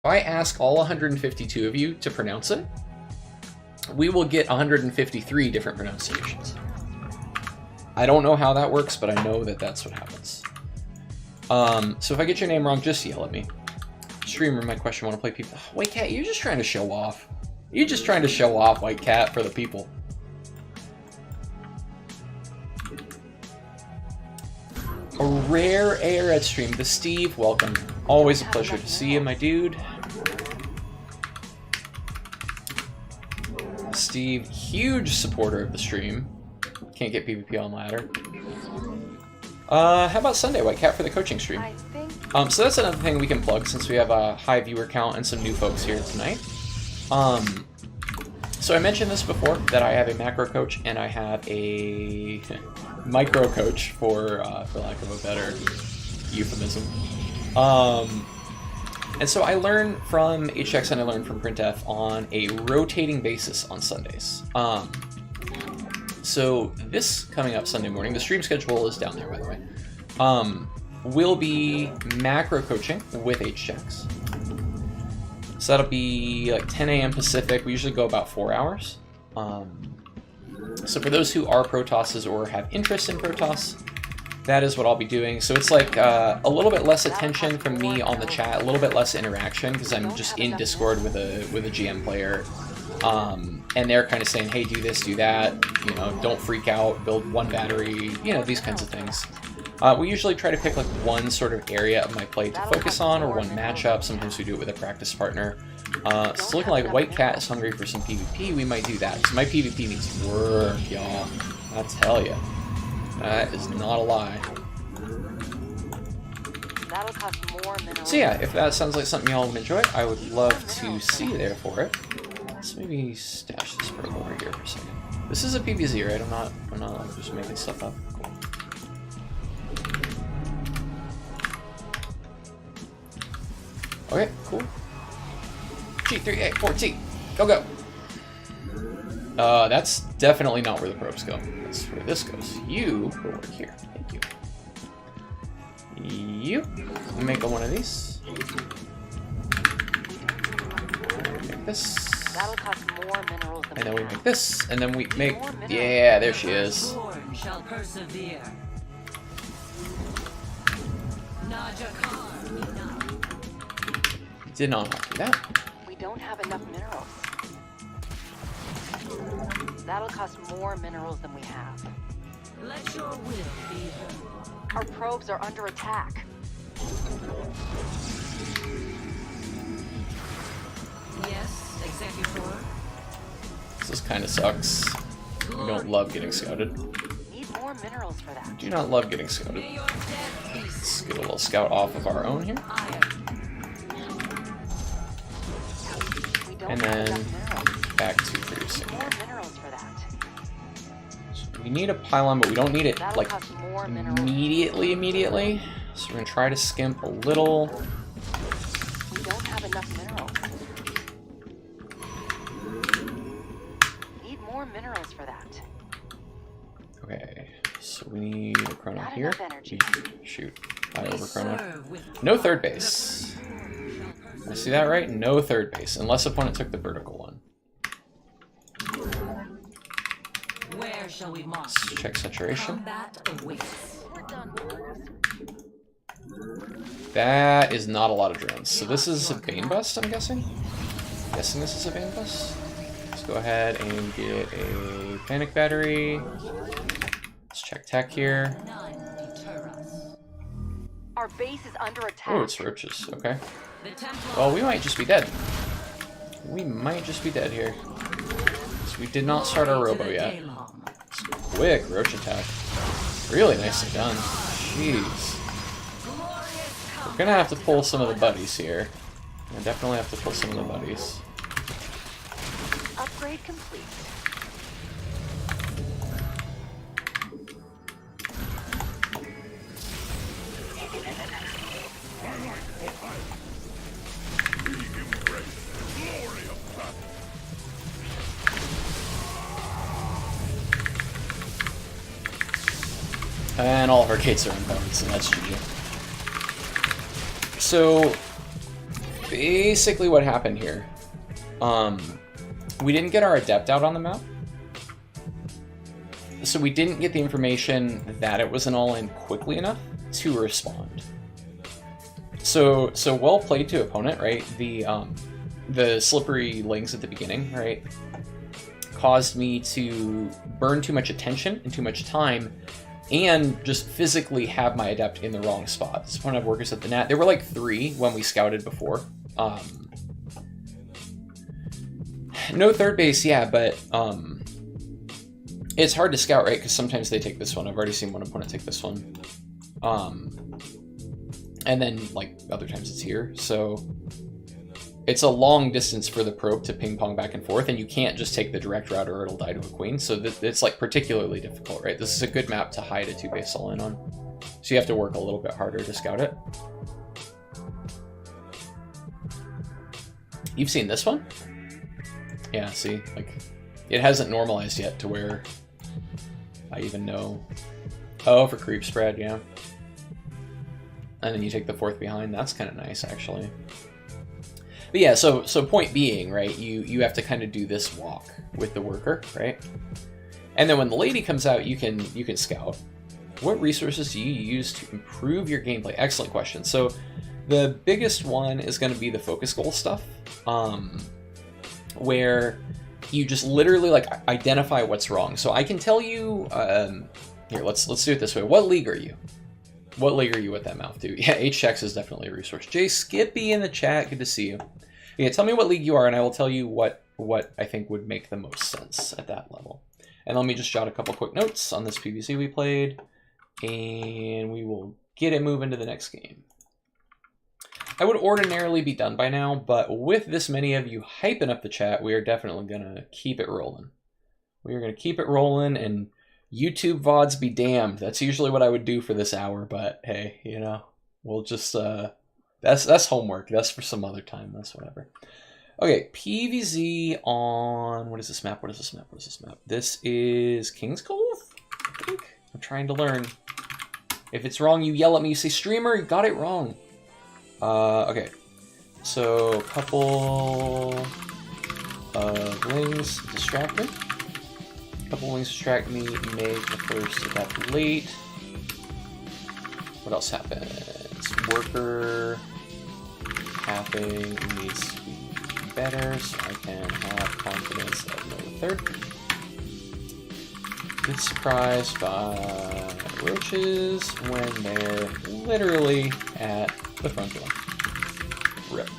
I ask all 152 of you to pronounce it, we will get 153 different pronunciations. I don't know how that works, but I know that that's what happens. So if I get your name wrong, just yell at me. Streamer, my question, want to play people? White Cat, you're just trying to show off. You're just trying to show off, White Cat, for the people. A rare air at stream. The Steve, welcome. Always a pleasure to see you, my dude. Steve, huge supporter of the stream. Can't get PvP on ladder. How about Sunday, White Cat, for the coaching stream? So that's another thing we can plug since we have a high viewer count and some new folks here tonight. So I mentioned this before, that I have a macro coach and I have a micro coach for lack of a better euphemism. And so I learn from HX and I learn from Printf on a rotating basis on Sundays. So this coming up Sunday morning, the stream schedule is down there, by the way, will be macro coaching with HX. So that'll be like 10 a.m. Pacific. We usually go about 4 hours. So for those who are Protosses or have interest in Protoss, that is what I'll be doing. So it's like a little bit less attention from me on the chat, a little bit less interaction because I'm just in Discord with a GM player, and they're kind of saying, "Hey, do this, do that. You know, don't freak out. Build one battery. You know, these kinds of things." We usually try to pick like one sort of area of my play to focus on, or one matchup. Sometimes we do it with a practice partner. So it's looking like White Cat is hungry for some PvP. We might do that. So my PvP needs work, y'all. I tell ya. That is not a lie. That'll cost more minerals. So yeah, if that sounds like something y'all would enjoy, I would love to see you there for it. Let's maybe stash this bird over here for a second. This is a PvZ, right? I'm not like just making stuff up. Cool. Okay, cool. G3A4T, go. That's definitely not where the probes go. That's where this goes. You go over here. Thank you. You make one of these. Make this. That'll cost more minerals than and then we make this, and then we make. Yeah, there she is. Shall persevere. Did not have to do that. We don't have enough minerals. That'll cost more minerals than we have. Let your will be heard. Our probes are under attack. Yes, Executor. This kind of sucks. We don't love getting scouted. Need more minerals for that. Do not love getting scouted. Let's get a little scout off of our own here. And then back to producing. More minerals for that. So we need a pylon, but we don't need it like immediately. So we're gonna try to skimp a little. We don't have enough minerals. Need more minerals for that. Okay, so we need a chrono Not here. enough energy. Shoot, I over chrono. No third base. I see that right? No third base, unless opponent took the vertical one. Where shall we march? Let's check saturation. Combat awaits. We're done. That is not a lot of drones. So this is a Bane bust, I'm guessing? Guessing this is a Bane bust. Let's go ahead and get a panic battery. Let's check tech here. None deter us. Our base is under attack. Oh, it's roaches. Okay. The Templar. Well, we might just be dead. We might just be dead here. So we did not start our robo yet. It's a quick roach attack. Really nicely done. Jeez. We're gonna have to pull some of the buddies here. I definitely have to pull some of the buddies. Upgrade complete. And all of our gates are empowered, so that's GG. So, basically what happened here. We didn't get our adept out on the map. So we didn't get the information that it was an all-in quickly enough to respond. So well played to opponent, right? The slippery lings at the beginning, right, caused me to burn too much attention and too much time, and just physically have my adept in the wrong spot. This one of workers at the net. There were like 3 when we scouted before. No third base, yeah, but it's hard to scout, right? Because sometimes they take this one. I've already seen one opponent take this one. And then, like, other times it's here. So it's a long distance for the probe to ping pong back and forth, and you can't just take the direct route or it'll die to a queen. So it's, like, particularly difficult, right? This is a good map to hide a 2-base all-in on. So you have to work a little bit harder to scout it. You've seen this one? Yeah, see? Like, it hasn't normalized yet to where I even know. Oh, for creep spread, yeah. And then you take the 4th behind. That's kind of nice, actually. But yeah, so point being, right, you have to kind of do this walk with the worker, right? And then when the lady comes out, you can scout. What resources do you use to improve your gameplay? Excellent question. So the biggest one is going to be the focus goal stuff, where you just literally like identify what's wrong. So I can tell you, here, let's do it this way. What league are you? What league are you with that mouth, dude? Yeah, HX is definitely a resource. Jay Skippy in the chat, good to see you. Yeah, tell me what league you are, and I will tell you what I think would make the most sense at that level. And let me just jot a couple quick notes on this PvZ we played, and we will get it moving to the next game. I would ordinarily be done by now, but with this many of you hyping up the chat, we are definitely going to keep it rolling. We are going to keep it rolling, and YouTube VODs be damned. That's usually what I would do for this hour, but hey, you know, we'll just, that's homework. That's for some other time. That's whatever. Okay, PvZ on, what is this map? What is this map? What is this map? This is King's Cove, I think? I'm trying to learn. If it's wrong, you yell at me. You say, streamer, you got it wrong. Okay, so a couple of wings distract me. A couple wings distract me, make the first adept late. What else happens? Worker tapping needs to be better, so I can have confidence of no third. Get surprised by roaches when they're literally at the front door. Rip.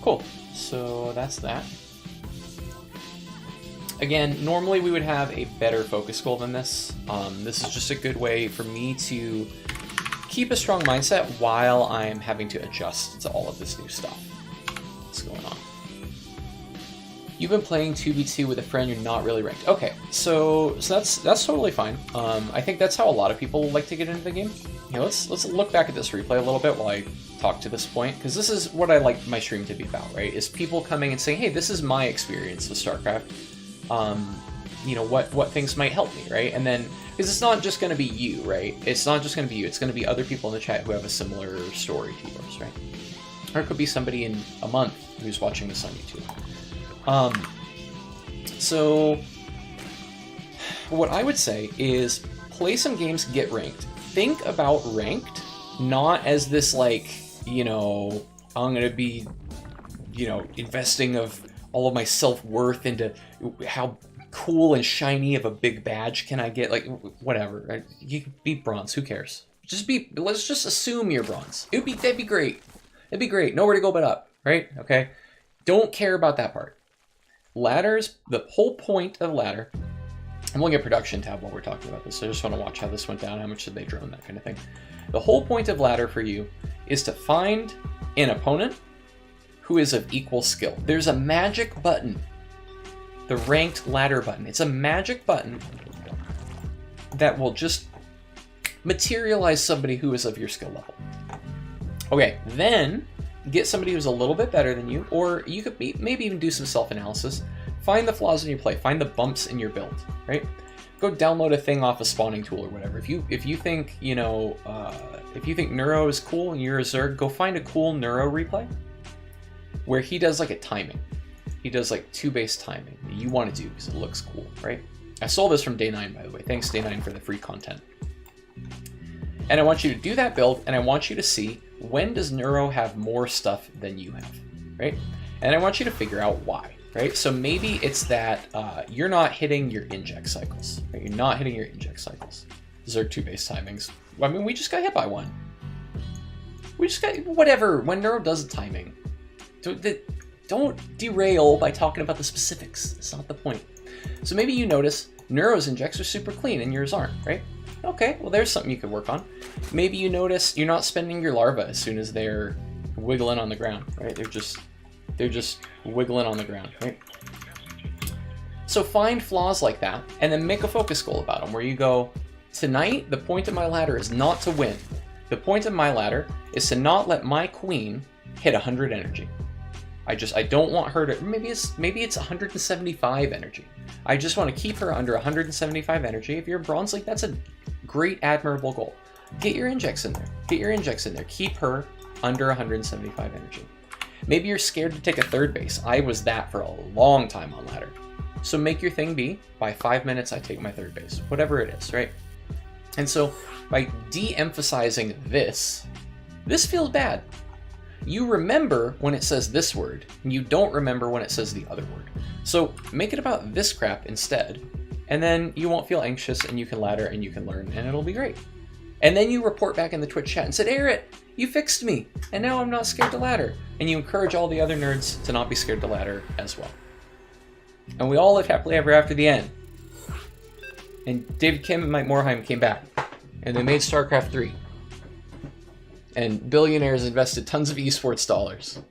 Cool. So that's that. Again, normally we would have a better focus goal than this. This is just a good way for me to keep a strong mindset while I'm having to adjust to all of this new stuff that's going on. You've been playing 2v2 with a friend you're not really ranked. Okay, so that's totally fine. I think that's how a lot of people like to get into the game. You know, let's look back at this replay a little bit while I talk to this point, because this is what I like my stream to be about, right? Is people coming and saying, hey, this is my experience with StarCraft. You know, what things might help me, right? And then, because it's not just going to be you, right? It's not just going to be you. It's going to be other people in the chat who have a similar story to yours, right? Or it could be somebody in a month who's watching this on YouTube. So what I would say is play some games, get ranked. Think about ranked, not as this like, you know, I'm going to be, you know, investing of all of my self-worth into how cool and shiny of a big badge can I get, like, whatever. Right? You can be bronze, who cares? Let's just assume you're bronze. That'd be great. It'd be great. Nowhere to go but up, right? Okay? Don't care about that part. Ladders, the whole point of ladder, I'm looking at production tab while we're talking about this, so I just want to watch how this went down, how much did they drone, that kind of thing. The whole point of ladder for you is to find an opponent who is of equal skill. There's a magic button, the ranked ladder button. It's a magic button that will just materialize somebody who is of your skill level. Okay, then get somebody who's a little bit better than you, or you could maybe even do some self-analysis. Find the flaws in your play, find the bumps in your build, right? go download a thing off a spawning tool or whatever. If you think, you know, if you think Neuro is cool and you're a Zerg, go find a cool Neuro replay where he does like a timing. He does like 2 base timing that you want to do because it looks cool, right? I stole this from Day 9, by the way. Thanks, Day 9, for the free content. And I want you to do that build, and I want you to see when does Neuro have more stuff than you have, right? And I want you to figure out why, right? So maybe it's that you're not hitting your inject cycles, right? You're not hitting your inject cycles. Zerg 2 base timings. I mean, we just got hit by one. We just got, whatever, when Neuro does the timing. Don't derail by talking about the specifics. It's not the point. So maybe you notice Neuro's injects are super clean and yours aren't, right? Okay, well there's something you could work on. Maybe you notice you're not spending your larva as soon as they're wiggling on the ground, right? They're just wiggling on the ground, right? So find flaws like that and then make a focus goal about them where you go, tonight the point of my ladder is not to win. The point of my ladder is to not let my queen hit 100 energy. I don't want her to, maybe it's 175 energy. I just want to keep her under 175 energy. If you're Bronze League, that's a great, admirable goal. Get your injects in there. Get your injects in there. Keep her under 175 energy. Maybe you're scared to take a 3rd base. I was that for a long time on ladder. So make your thing be, by 5 minutes I take my 3rd base. Whatever it is, right? And so by de-emphasizing this feels bad. You remember when it says this word, and you don't remember when it says the other word. So make it about this crap instead, and then you won't feel anxious, and you can ladder, and you can learn, and it'll be great. And then you report back in the Twitch chat and said, Aerith, you fixed me, and now I'm not scared to ladder. And you encourage all the other nerds to not be scared to ladder as well. And we all live happily ever after the end. And David Kim and Mike Morheim came back, and they made StarCraft 3. And billionaires invested tons of esports dollars.